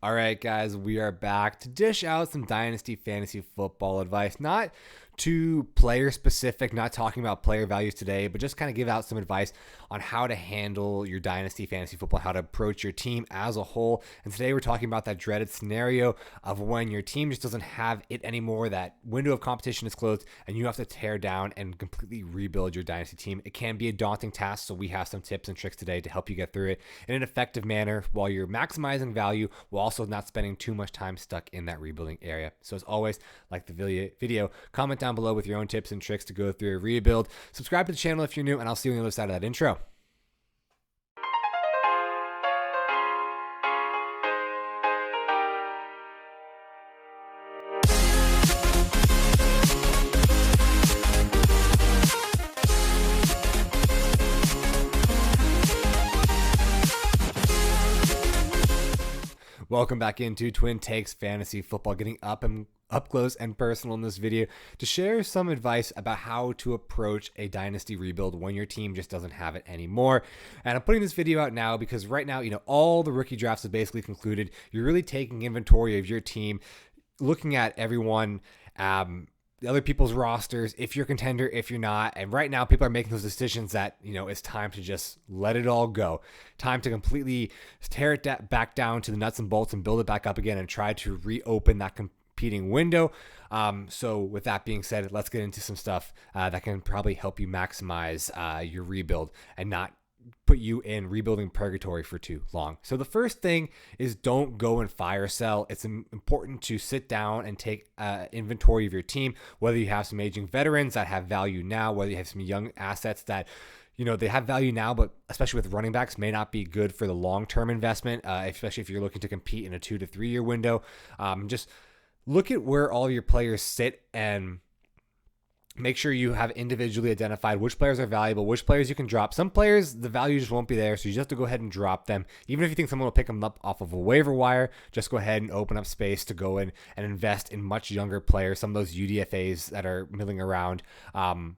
All right, guys, we are back to dish out some Dynasty fantasy football advice. Not too player specific, not talking about player values today, but just kind of give out some advice on how to handle your Dynasty fantasy football, how to approach your team as a whole. And today we're talking about that dreaded scenario of when your team just doesn't have it anymore, that window of competition is closed, and you have to tear down and completely rebuild your Dynasty team. It can be a daunting task, so we have some tips and tricks today to help you get through it in an effective manner while you're maximizing value while also not spending too much time stuck in that rebuilding area. So as always, like the video, comment down below with your own tips and tricks to go through a rebuild. Subscribe to the channel if you're new, and I'll see you on the other side of that intro. Welcome back into Twin Takes Fantasy Football, getting up close and personal in this video to share some advice about how to approach a dynasty rebuild when your team just doesn't have it anymore. And I'm putting this video out now because right now, all the rookie drafts have basically concluded. You're really taking inventory of your team, looking at everyone, the other people's rosters, if you're a contender, if you're not. And right now, people are making those decisions that, it's time to just let it all go. Time to completely tear it back down to the nuts and bolts and build it back up again and try to reopen that competing window. So with that being said, let's get into some stuff that can probably help you maximize your rebuild and not put you in rebuilding purgatory for too long. So the first thing is don't go and fire sell. It's important to sit down and take inventory of your team, whether you have some aging veterans that have value now, whether you have some young assets that they have value now, but especially with running backs may not be good for the long-term investment, especially if you're looking to compete in a 2 to 3 year window. Just look at where all of your players sit and make sure you have individually identified which players are valuable, which players you can drop. Some players, the value just won't be there, so you just have to go ahead and drop them. Even if you think someone will pick them up off of a waiver wire, just go ahead and open up space to go in and invest in much younger players, some of those UDFAs that are milling around on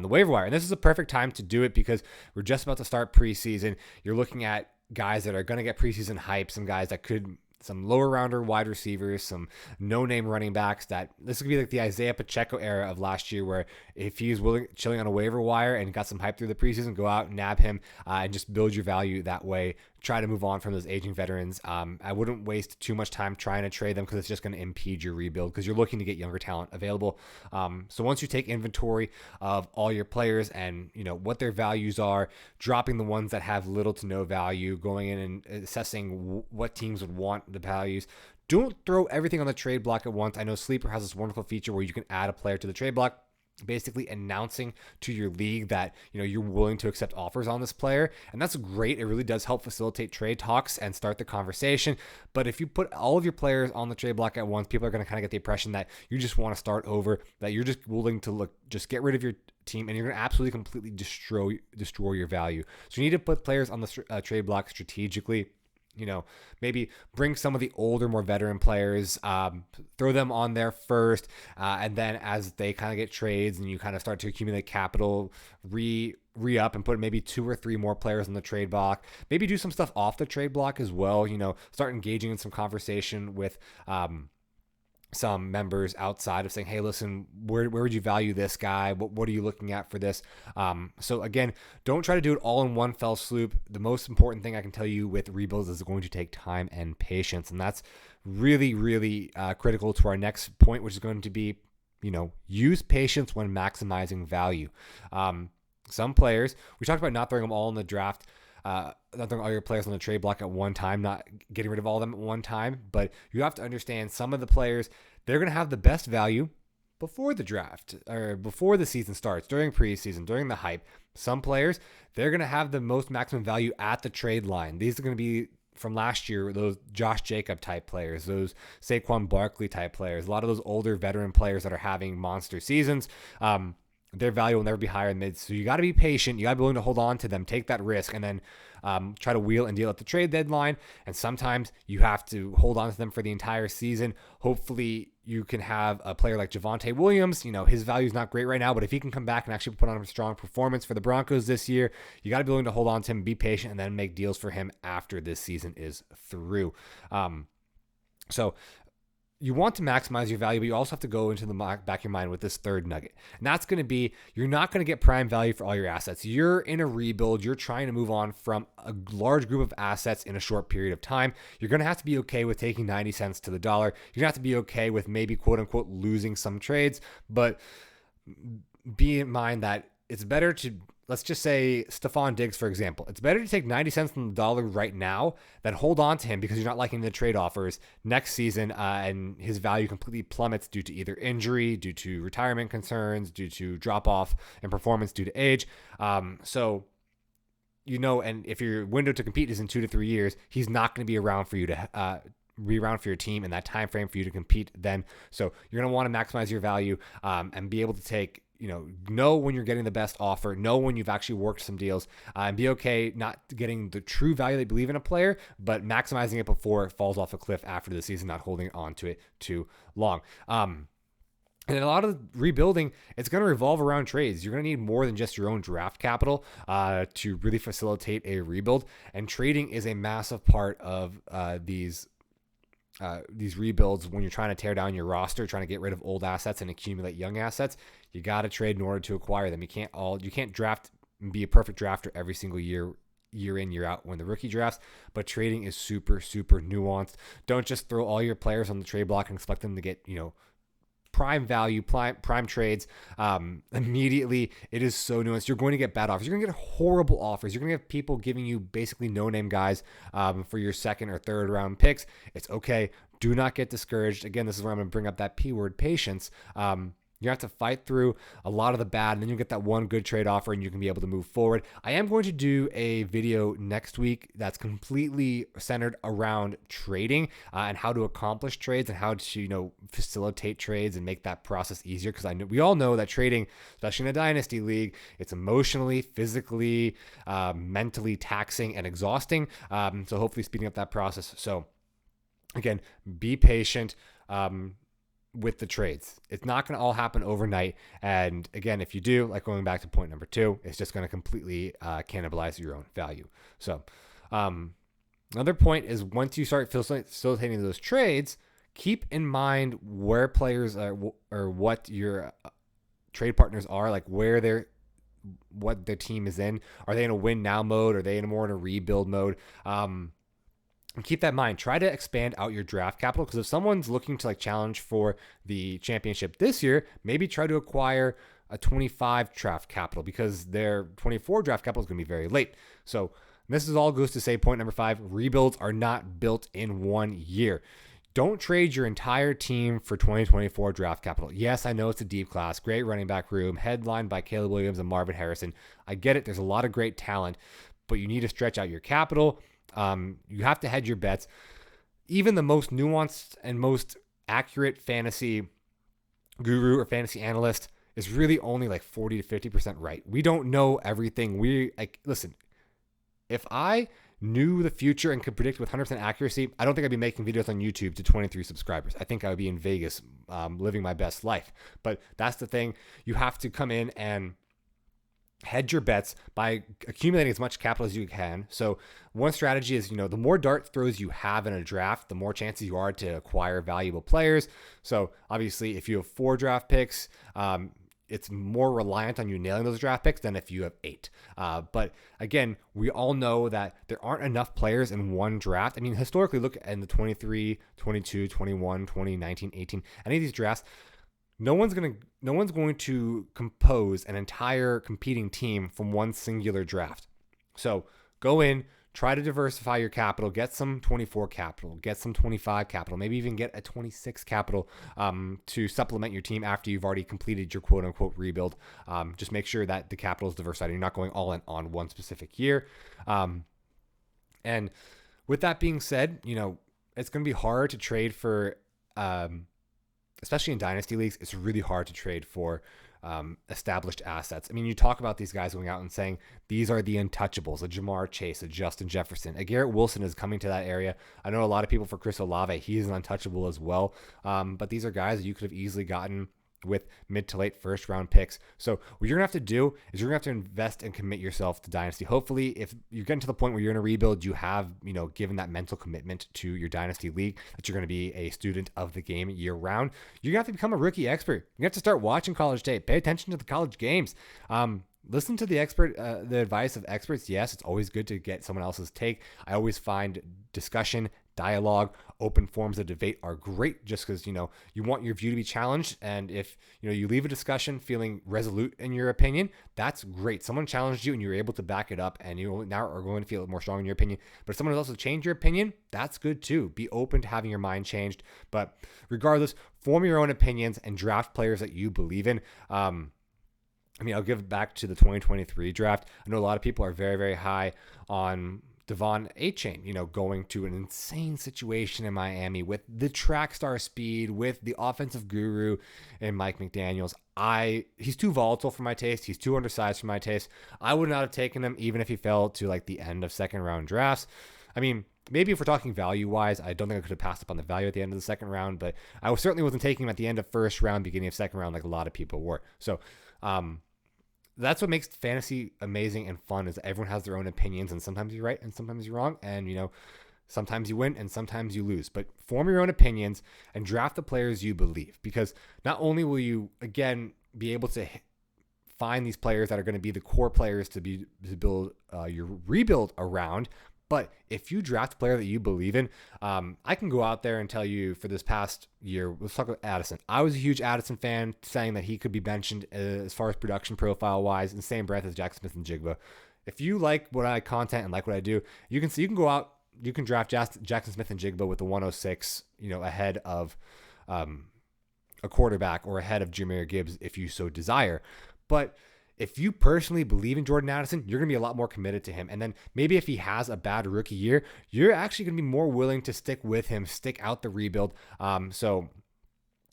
the waiver wire. And this is a perfect time to do it because we're just about to start preseason. You're looking at guys that are going to get preseason hype, some guys that could some lower rounder wide receivers, some no-name running backs. That this could be like the Isaiah Pacheco era of last year, where if he's chilling on a waiver wire and got some hype through the preseason, go out and nab him and just build your value that way. Try to move on from those aging veterans. I wouldn't waste too much time trying to trade them because it's just going to impede your rebuild because you're looking to get younger talent available. So once you take inventory of all your players and what their values are, dropping the ones that have little to no value, going in and assessing what teams would want the values. Don't throw everything on the trade block at once. I know Sleeper has this wonderful feature where you can add a player to the trade block, basically announcing to your league that you're willing to accept offers on this player, and that's great. It really does help facilitate trade talks and start the conversation. But if you put all of your players on the trade block at once, people are going to kind of get the impression that you just want to start over, that you're just willing to just get rid of your team, and you're going to absolutely completely destroy your value. So you need to put players on the trade block strategically. Maybe bring some of the older, more veteran players, throw them on there first, and then as they kind of get trades and you kind of start to accumulate capital, re-up and put maybe 2 or 3 more players on the trade block. Maybe do some stuff off the trade block as well. Start engaging in some conversation with some members outside of saying, hey, listen, where would you value this guy? What are you looking at for this? So again, don't try to do it all in one fell swoop. The most important thing I can tell you with rebuilds is going to take time and patience. And that's really, really critical to our next point, which is going to be, use patience when maximizing value. Some players, we talked about not throwing them all in the draft, not throwing all your players on the trade block at one time, not getting rid of all of them at one time. But you have to understand some of the players, they're going to have the best value before the draft or before the season starts, during preseason, during the hype. Some players, they're going to have the most maximum value at the trade line. These are going to be from last year, those Josh Jacob type players, those Saquon Barkley type players, a lot of those older veteran players that are having monster seasons. Their value will never be higher than mid. So you got to be patient. You got to be willing to hold on to them, take that risk, and then try to wheel and deal at the trade deadline. And sometimes you have to hold on to them for the entire season. Hopefully you can have a player like Javonte Williams. His value is not great right now, but if he can come back and actually put on a strong performance for the Broncos this year, you got to be willing to hold on to him, be patient, and then make deals for him after this season is through. So you want to maximize your value, but you also have to go into the back of your mind with this third nugget. And that's going to be, you're not going to get prime value for all your assets. You're in a rebuild. You're trying to move on from a large group of assets in a short period of time. You're going to have to be okay with taking 90 cents to the dollar. You're going to have to be okay with maybe quote unquote losing some trades, but be in mind that it's better to, let's just say Stephon Diggs, for example. It's better to take 90 cents on the dollar right now than hold on to him because you're not liking the trade offers next season and his value completely plummets due to either injury, due to retirement concerns, due to drop off in performance due to age. So, and if your window to compete is in 2 to 3 years, he's not going to be around for you to be around for your team in that time frame for you to compete then. So you're going to want to maximize your value and be able to take, know when you're getting the best offer, know when you've actually worked some deals, and be okay not getting the true value they believe in a player, but maximizing it before it falls off a cliff after the season, not holding on to it too long. And a lot of rebuilding, it's going to revolve around trades. You're going to need more than just your own draft capital to really facilitate a rebuild. And trading is a massive part of these rebuilds. When you're trying to tear down your roster, trying to get rid of old assets and accumulate young assets, you got to trade in order to acquire them. You can't draft and be a perfect drafter every single year in, year out when the rookie drafts, but trading is super, super nuanced. Don't just throw all your players on the trade block and expect them to get, prime value, prime trades immediately. It is so nuanced. You're going to get bad offers. You're going to get horrible offers. You're going to have people giving you basically no-name guys for your second or third round picks. It's okay. Do not get discouraged. Again, this is where I'm going to bring up that P word, patience. You have to fight through a lot of the bad, and then you get that one good trade offer, and you can be able to move forward. I am going to do a video next week that's completely centered around trading and how to accomplish trades and how to, facilitate trades and make that process easier. Because we all know that trading, especially in a dynasty league, it's emotionally, physically, mentally taxing and exhausting. So hopefully speeding up that process. So again, be patient. With the trades. It's not going to all happen overnight. And again, if you do, like going back to point number 2, it's just going to completely cannibalize your own value. So another point is once you start facilitating those trades, keep in mind where players are or what your trade partners are, like what their team is in. Are they in a win now mode? Are they more in a rebuild mode? And keep that in mind. Try to expand out your draft capital, because if someone's looking to challenge for the championship this year, maybe try to acquire a 25 draft capital because their 24 draft capital is going to be very late. So this is all goes to say point number 5, rebuilds are not built in 1 year. Don't trade your entire team for 2024 draft capital. Yes, I know it's a deep class, great running back room, headlined by Caleb Williams and Marvin Harrison. I get it. There's a lot of great talent, but you need to stretch out your capital. You have to hedge your bets. Even the most nuanced and most accurate fantasy guru or fantasy analyst is really only 40 to 50% right. We don't know everything. Listen, if I knew the future and could predict with 100% accuracy, I don't think I'd be making videos on YouTube to 23 subscribers. I think I would be in Vegas living my best life. But that's the thing. You have to come in and hedge your bets by accumulating as much capital as you can. So one strategy is, the more dart throws you have in a draft, the more chances you are to acquire valuable players. So obviously, if you have 4 draft picks, it's more reliant on you nailing those draft picks than if you have 8. But again, we all know that there aren't enough players in one draft. I mean, historically, look at the 23, 22, 21, 20, 19, 18, any of these drafts. No one's going to compose an entire competing team from one singular draft. So go in, try to diversify your capital, get some 24 capital, get some 25 capital, maybe even get a 26 capital to supplement your team after you've already completed your quote unquote rebuild. Just make sure that the capital is diversified. You're not going all in on one specific year. And with that being said, it's going to be hard to trade for especially in dynasty leagues, it's really hard to trade for established assets. I mean, you talk about these guys going out and saying, these are the untouchables, a Jamar Chase, a Justin Jefferson. A Garrett Wilson is coming to that area. I know a lot of people for Chris Olave, he is an untouchable as well. But these are guys that you could have easily gotten with mid to late first round picks. So what you're gonna have to do is you're gonna have to invest and commit yourself to Dynasty. Hopefully, if you're getting to the point where you're in a rebuild, you have, given that mental commitment to your Dynasty league, that you're gonna be a student of the game year round. You're gonna have to become a rookie expert. You have to start watching college tape. Pay attention to the college games. Listen to the advice of experts. Yes, it's always good to get someone else's take. I always find discussion, dialogue, open forms of debate are great, just because you want your view to be challenged. And if you leave a discussion feeling resolute in your opinion, that's great. Someone challenged you and you're able to back it up, and you now are going to feel more strong in your opinion. But if someone else has changed your opinion, that's good too. Be open to having your mind changed. But regardless, form your own opinions and draft players that you believe in. I'll give it back to the 2023 draft. I know a lot of people are very, very high on Devon A-Chain, going to an insane situation in Miami with the track star speed, with the offensive guru and Mike McDaniels. He's too volatile for my taste. He's too undersized for my taste. I would not have taken him even if he fell to like the end of second round drafts. Maybe if we're talking value-wise, I don't think I could have passed up on the value at the end of the second round, but I certainly wasn't taking him at the end of first round, beginning of second round, like a lot of people were. So, that's what makes fantasy amazing and fun, is everyone has their own opinions, and sometimes you're right and sometimes you're wrong, and sometimes you win and sometimes you lose. But form your own opinions and draft the players you believe, because not only will you again be able to find these players that are going to be the core players to build your rebuild around, but if you draft a player that you believe in, I can go out there and tell you for this past year, let's talk about Addison. I was a huge Addison fan, saying that he could be mentioned as far as production profile-wise in the same breath as Jackson Smith-Njigba. If you like what I content and like what I do, you can go out, you can draft Jackson Smith-Njigba with the 106, ahead of a quarterback or ahead of Jahmyr Gibbs if you so desire. But if you personally believe in Jordan Addison, you're going to be a lot more committed to him. And then maybe if he has a bad rookie year, you're actually going to be more willing to stick with him, stick out the rebuild. So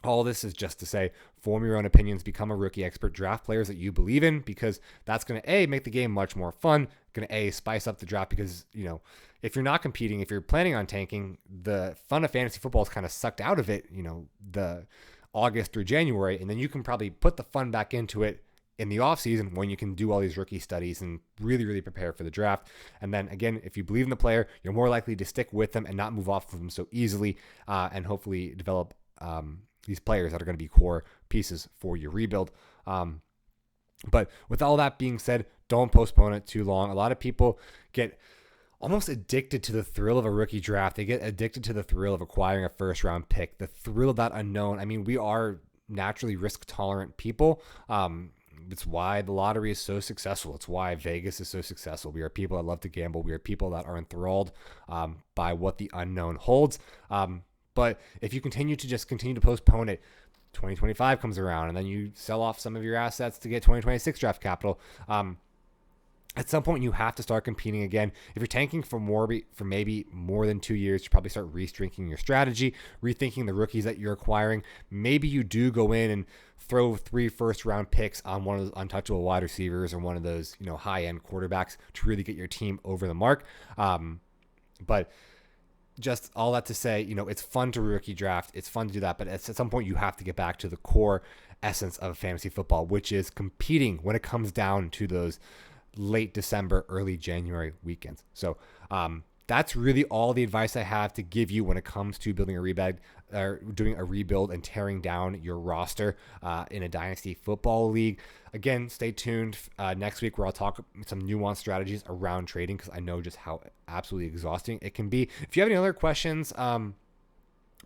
all this is just to say, form your own opinions, become a rookie expert, draft players that you believe in, because that's going to make the game much more fun, going to spice up the draft, because, if you're not competing, if you're planning on tanking, the fun of fantasy football is kind of sucked out of it, the August through January, and then you can probably put the fun back into it in the offseason when you can do all these rookie studies and really, really prepare for the draft. And then again, if you believe in the player, you're more likely to stick with them and not move off of them so easily, and hopefully develop these players that are going to be core pieces for your rebuild. But with all that being said, don't postpone it too long. A lot of people get almost addicted to the thrill of a rookie draft. They get addicted to the thrill of acquiring a first round pick, the thrill of that unknown. We are naturally risk tolerant people. It's why the lottery is so successful. It's why Vegas is so successful. We are people that love to gamble. We are people that are enthralled by what the unknown holds. But if you continue to postpone it, 2025 comes around, and then you sell off some of your assets to get 2026 draft capital. At some point, you have to start competing again. If you're tanking for maybe more than 2 years, you probably start rethinking your strategy, rethinking the rookies that you're acquiring. Maybe you do go in and throw 3 first-round picks on one of those untouchable wide receivers or one of those high-end quarterbacks to really get your team over the mark. But just all that to say, it's fun to rookie draft. It's fun to do that, but at some point, you have to get back to the core essence of fantasy football, which is competing when it comes down to those late December, early January weekends. So that's really all the advice I have to give you when it comes to building a rebuild, or doing a rebuild and tearing down your roster in a dynasty football league. Again, stay tuned next week, where I'll talk some nuanced strategies around trading, because I know just how absolutely exhausting it can be. If you have any other questions,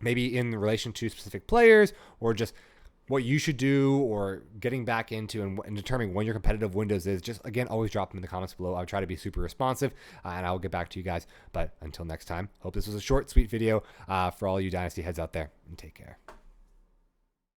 maybe in relation to specific players, or just what you should do, or getting back into and determining when your competitive windows is, just again, always drop them in the comments below. I'll try to be super responsive, and I'll get back to you guys. But until next time, hope this was a short, sweet video for all you Dynasty heads out there, and take care.